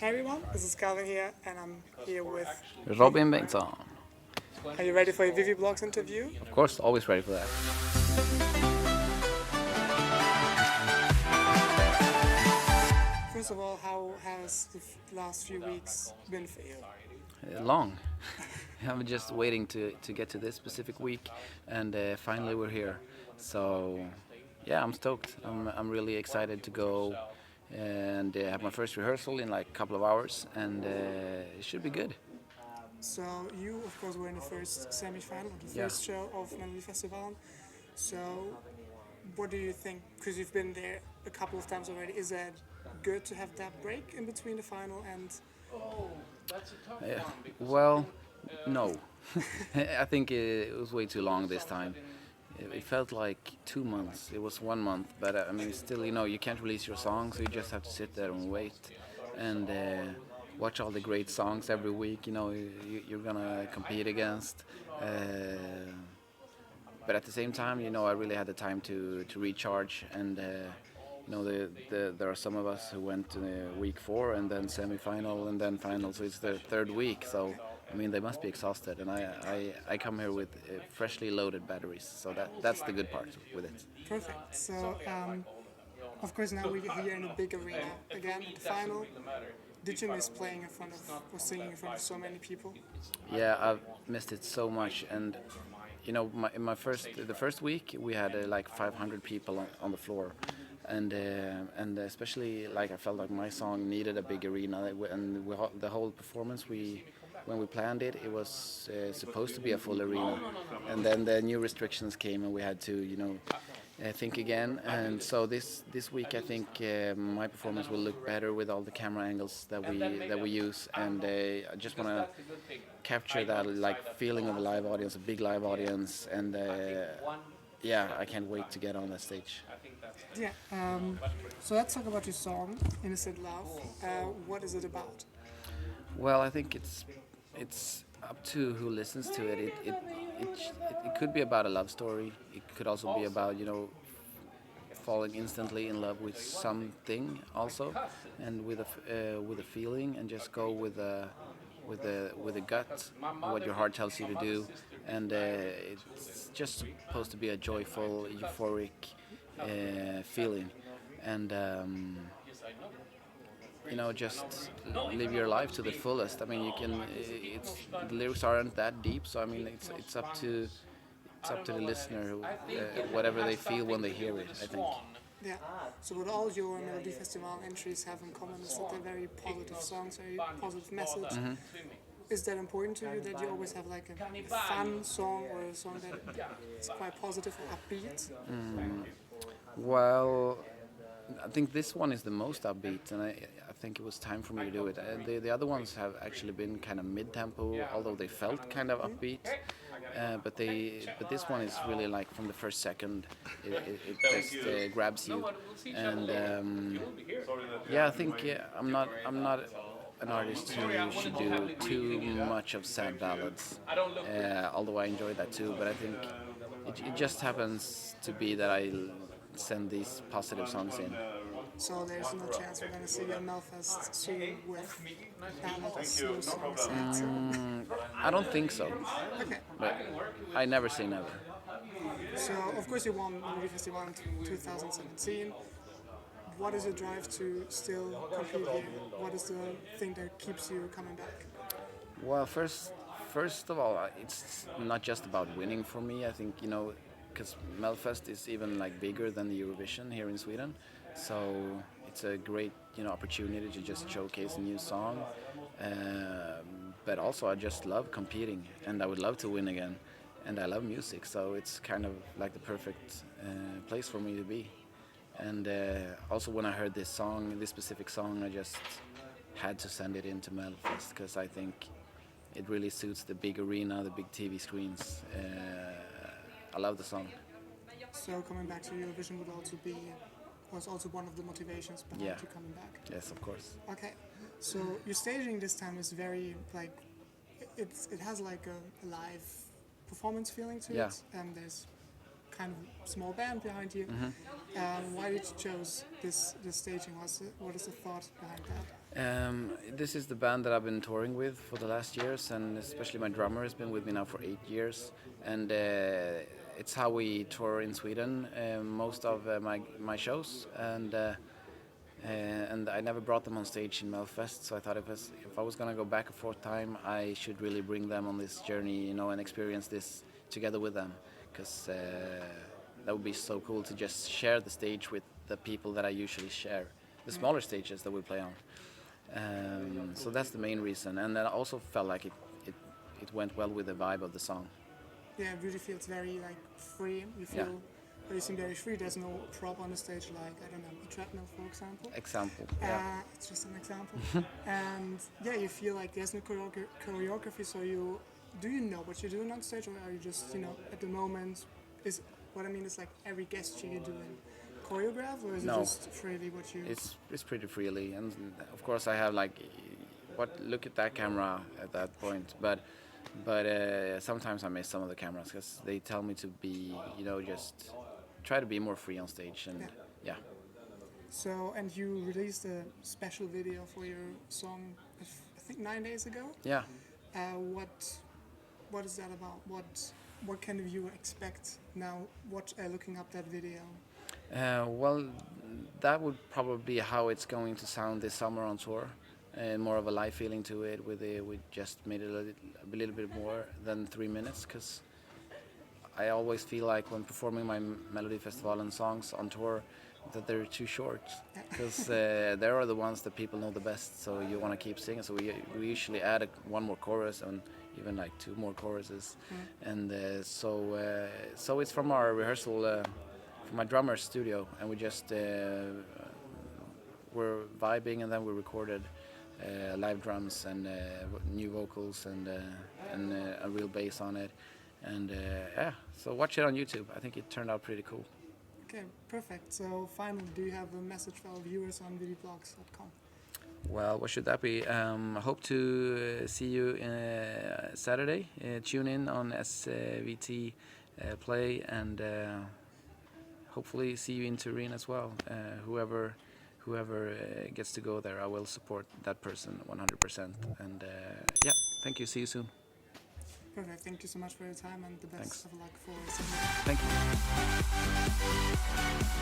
Hey everyone, this is Calvin here, and I'm here with. Robin Bengtsson. Are you ready for a Wiwibloggs interview? Of course, always ready for that. First of all, how has the last few weeks been for you? Long. I'm just waiting to get to this specific week, and finally we're here. So, yeah, I'm stoked. I'm really excited to go and have my first rehearsal in like a couple of hours, and it should be good. So you, of course, were in the first semi-final, the Yeah. first show of Melodifestivalen. So, what do you think? Because you've been there a couple of times already. Is that good to have that break in between the final and? Uh, well, no. I think it was way too long this time. It felt like 2 months. It was 1 month, but I mean, still, you can't release your song, so you just have to sit there and wait and watch all the great songs every week. You're gonna compete against. But at the same time, I really had the time to recharge, and there are some of us who went to the week 4 and then semi-final and then final, so it's the third week. So I mean, they must be exhausted, and I come here with freshly loaded batteries, so that's the good part with it. Perfect. So, of course, now we're here in a big arena again at the final. Did you miss playing in front of or singing in front of so many people? Yeah, I've missed it so much, and in the first week we had like 500 people on the floor, and especially like I felt like my song needed a big arena, and the whole performance when we planned it, it was supposed to be a full arena, and then the new restrictions came, and we had to think again. And so this week I think my performance will look better with all the camera angles that we use, and I just want to capture that like feeling of a live audience, a big live audience, and yeah, I can't wait to get on that stage. Yeah. So let's talk about your song, "Innocent Love." What is it about? Well, I think it's up to who listens to it. It could be about a love story. It could also be about falling instantly in love with something also, and with a feeling, and just go with a gut, what your heart tells you to do, and it's just supposed to be a joyful, euphoric feeling, and just live your life to the fullest. I mean, you can. It's the lyrics aren't that deep, so I mean, it's up to the listener, whatever they feel when they hear it, I think. Yeah. So what all your Melodifestivalen entries have in common is that they're very positive songs, very positive message. Is that important to you that you always have like a fun song or a song that is quite positive or upbeat? Well, I think this one is the most upbeat, and I think it was time for me to do it. The other ones have actually been kind of mid-tempo, although they felt kind of upbeat. But this one is really like from the first second, it just grabs you, and yeah, I think I'm not an artist who should do too much of sad ballads, although I enjoy that too. But I think it just happens to be that I send these positive songs in. So there's no chance we're gonna see you in Melfest soon with ballad slow songs. I don't think so, Okay. but I never say never. So of course you won Melodifestivalen in 2017. What is your drive to still compete here? What is the thing that keeps you coming back? Well, first of all, it's not just about winning for me. I think because Melfest is even like bigger than the Eurovision here in Sweden, so it's a great opportunity to just showcase a new song. But also, I just love competing, and I would love to win again. And I love music, so it's kind of like the perfect place for me to be. And also, when I heard this specific song, I just had to send it into Melfest because I think it really suits the big arena, the big TV screens. I love the song. So coming back to Eurovision was also one of the motivations behind Yeah. you coming back. Yes, of course. Okay, so your staging this time is very like it has like a live performance feeling to Yeah. it, and there's kind of small band behind you. Why did you choose this staging? What is the thought behind that? This is the band that I've been touring with for the last years, and especially my drummer has been with me now for 8 years. And it's how we tour in Sweden, most of my shows. And I never brought them on stage in Melfest, so I thought if I was gonna go back a fourth time, I should really bring them on this journey, and experience this together with them, because that would be so cool to just share the stage with the people that I usually share the smaller stages that we play on. So that's the main reason, and then I also felt like it went well with the vibe of the song. Yeah, it really feels very like free. You feel you seem very free. There's no prop on the stage, like I don't know, a treadmill, for example. Yeah. It's just an example. And yeah, you feel like there's no choreography. So do you know what you're doing on stage, or are you just at the moment? Is what I mean is like every gesture you're doing choreographed, or is it just freely what you? It's pretty freely, and of course I have like look at that camera at that point, but sometimes I miss some of the cameras because they tell me to be just try to be more free on stage, and yeah. So, and you released a special video for your song, I think 9 days ago. Yeah. What is that about? What can the viewer expect now? Looking up that video. Well, that would probably be how it's going to sound this summer on tour, and more of a live feeling to it. We just made it a little bit more than 3 minutes, because I always feel like when performing my Melodifestivalen songs on tour that they're too short, because they are the ones that people know the best, so you want to keep singing. So we usually add one more chorus and even like 2 more choruses, and so it's from our rehearsal, from my drummer's studio, and we just were vibing, and then we recorded live drums and new vocals and a real bass on it, and so watch it on YouTube. I think it turned out pretty cool. Okay, perfect. So finally, do you have a message for our viewers on wiwibloggs.com? Well, what should that be? I hope to see you Saturday. Tune in on SVT Play, and hopefully see you in Turin as well. Whoever gets to go there, I will support that person 100%. And thank you. See you soon. Perfect. Thank you so much for your time, and the best of luck for Thank you.